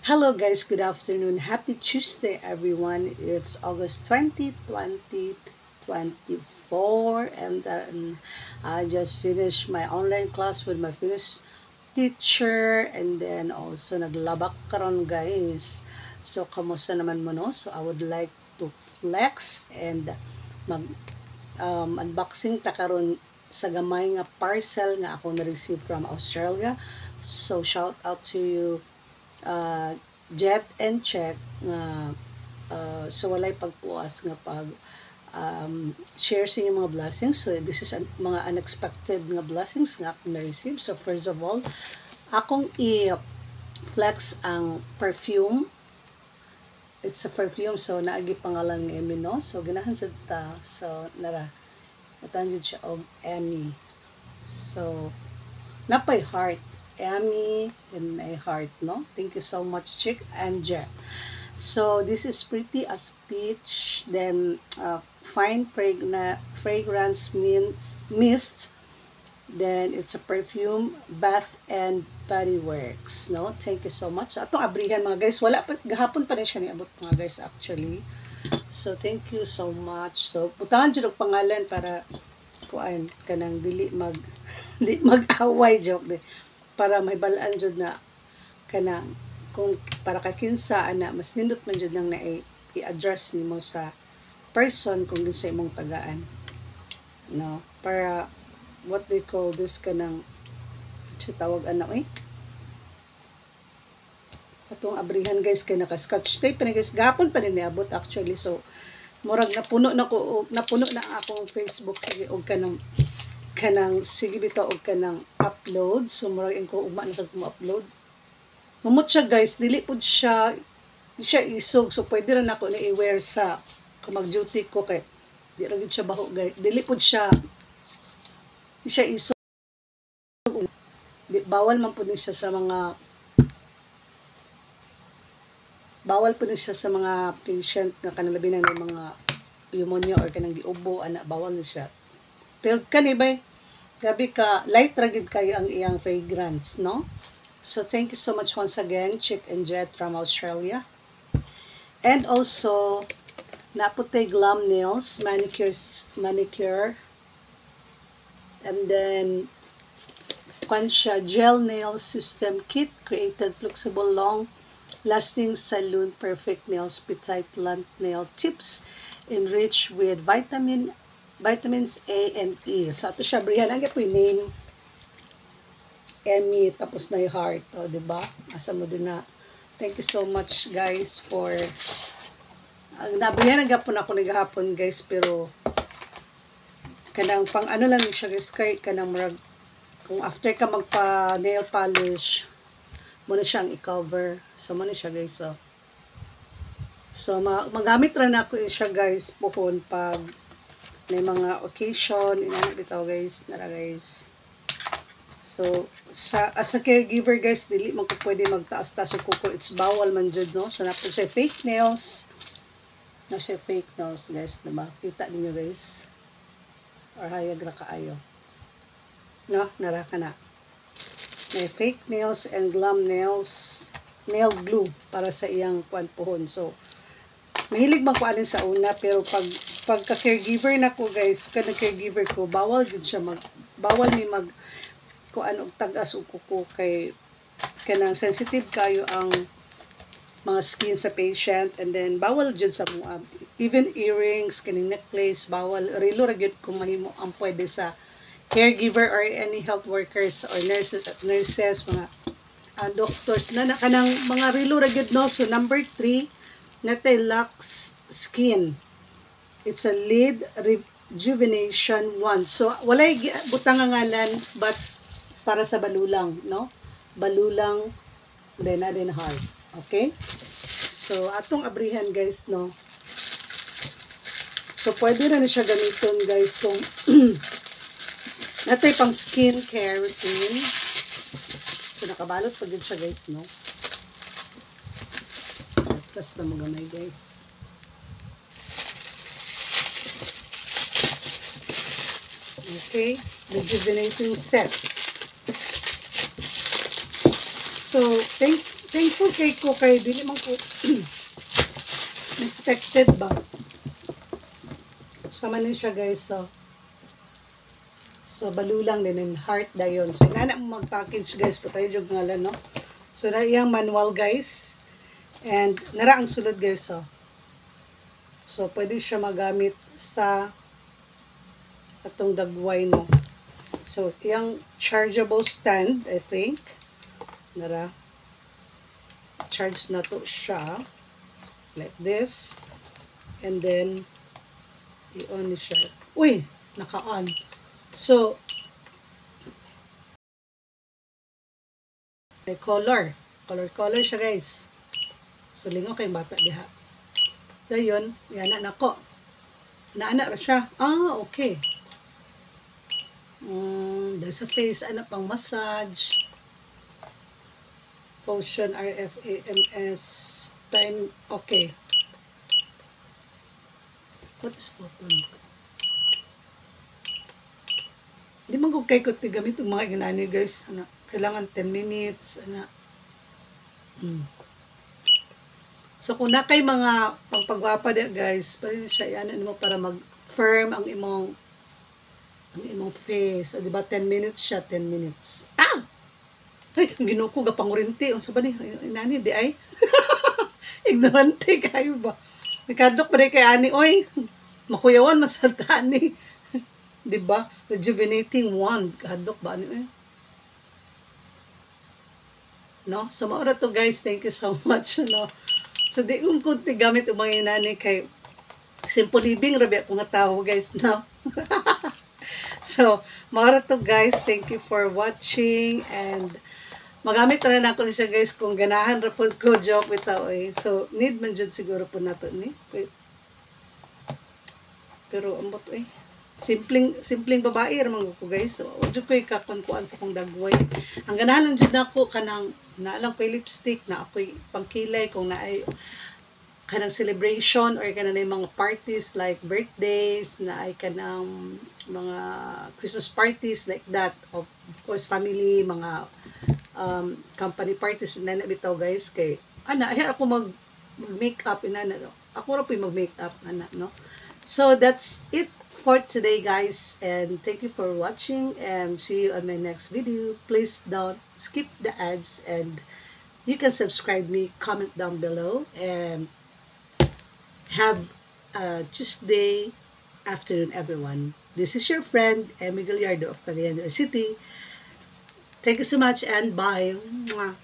Hello guys, good afternoon. Happy Tuesday everyone. It's August 20, 2024 and I just finished my online class with my Finnish teacher and then also naglabak karon guys. So kamusta naman mo no? So I would like to flex and mag unboxing ta karon sa gamay nga parcel nga ako na-receive from Australia. So shout out to you Jet and Check nga so walay pagpuas nga pag share sa inyong mga blessings. So this is mga unexpected nga blessings nga akong na-receive. So first of all, akong i-flex ang perfume. It's a perfume, so naagi pangalan ni Emmy, no? So ganahan sa ta. So nara matanjud siya og Emmy. So napay heart Emmy and a heart, no? Thank you so much, Chick and Jet. So this is pretty as peach. Then fine fragrance mist. Then it's a perfume, Bath and Body Works, no? Thank you so much. So, atong abrihan mga guys, wala pa gahapon pa rin siya niabot mga guys actually. So thank you so much. So putahan jud og pangalan para kuan kanang dili di mag-away joke de. Para may balaan jud na kanang kung para kay kinsa ana mas nindot man jud nang i-address nimo sa person kung sa imong tagaan, no, para what they call this kanang sa tawag ana atong abrihan guys kay naka scotch tape pa guys gapon pa ni abot actually. So murag napuno na ang akong Facebook sige og kanang sige bitaw og kanang upload. So murag ko ugma na sa mo upload mamot siya guys, dili pud siya isog. So pwede ra nako ni i-wear sa kung mag-duty ko kay di ra gid siya baho guys, dili pud siya isog. Bawal man pud ni siya sa mga patient nga kanang labi na mga pneumonia or kanang giubo ana, bawal ni siya. Pero kani bay gabi ka light ra gid kayo ang iyang fragrance, no? So thank you so much once again, Chick and Jet from Australia. And also naputay Glam Nails manicure. And then Quansha Gel Nail System Kit, created flexible long lasting salon perfect nails, petite blunt nail tips enriched with vitamins A and E. So ato siya brihan ang gapoy name Emmy tapos na yung heart, o diba? Asa mo din na. Thank you so much guys for nabrihan ang gapon ako nagahapon guys, pero kanang pang ano lang siya guys kay kanang murag kung after ka magpa nail polish mo na siyang i-cover. So mo na siya guys. So magamit ra na ako siya guys puhon pag may mga occasion ina bitaw guys nara guys. So as a caregiver guys, dili man ko pwede magtaas-taas og kuko, it's bawal man jud, no? So napo siya fake nails. Na siya fake nails guys, diba? Kita niyo guys. Or hayag ra kaayo. No, nara ka na. May fake nails and Glam Nails nail glue para sa iyang kuan puhon. So mahilig man ko anin sa una, pero pagka caregiver na ko guys, kada caregiver ko bawal gid siya bawal ni mag kuan og tag-as og kuko kay kanang sensitive kayo ang mga skin sa patient. And then bawal jud sa mga even earrings, kaning necklace, bawal relo ra gyud kung mahimo ang pwede sa caregiver or any health workers or nurses mga doctors na kanang mga relo ra gyud, no? So number 3 natay Lux Skin, it's a lead rejuvenation one. So walay butang nga ngalan but para sa balulang, no? Balulang then heart. Okay? So atong abrihan guys, no? So pwede na siya gamiton guys kung natay pang skin care routine. So nakabalot pa din siya guys, no? Plus na magamay guys. Okay, rejuvenating set. So Thankful kay ko kay dili man ko expected ba. Sama din siya guys, so balulang din yung heart dayon. So nana mo mag-package guys, patay jud ngalan no. So na iyang manual guys. And nara ang sulod guys, so pwede siya magamit sa atong dagway no. So iyang chargeable stand, I think. Nara charge na to siya like this, and then i-on ni siya. Uy, naka-on. So may color siya guys. So lingaw kay bata diha. Dayon, yana nako. Naana ra siya. Okay. There's a face ana pang massage. Function RFAMS time. Okay. What is photon? Di man ko kay ko tigamit yung mga ginani guys. Ana, kailangan 10 minutes. Ana. So kung na kay mga pagpagwapa dia guys, pwede siya yan mo para mag-firm ang imong face. So, di ba 10 minutes siya, 10 minutes. Ay, ginuo ko gapangurinti. Ang sabi ni, inani, di ay. Ignorante kayo ba? May kadok pa rin kay ani, oy. Makuyawan, masanta ni. Di ba? Rejuvenating wand. Kadok ba ani, oy. No? So, maura to guys. Thank you so much. No? So, di kong kunti gamit ang mga inani kay simple living, rabi ako nga tao guys. No? So, maura to guys. Thank you for watching, and magamit na ako siya guys kung ganahan ra po ko joke bitaw eh. So need man jud siguro po nato ni. Pero ambot eh. Simpleng babae ra man ko guys. So jud ko ikakonkuan sa kong dagway. Ang ganahan lang jud nako kanang naalang ko lipstick na ako'y pangkilay kung naay kanang celebration or kanang mga parties like birthdays, na ay kanang mga Christmas parties like that. Of course family, mga company parties na bitaw guys kay ay ako mag-makeup inana ako ra po mag-makeup ana no. So that's it for today guys, and thank you for watching, and see you on my next video. Please don't skip the ads, and you can subscribe me, comment down below, and have a Tuesday afternoon everyone. This is your friend Emmy Gallardo of Cagayan de Oro City. Thank you so much, and bye. Mwah.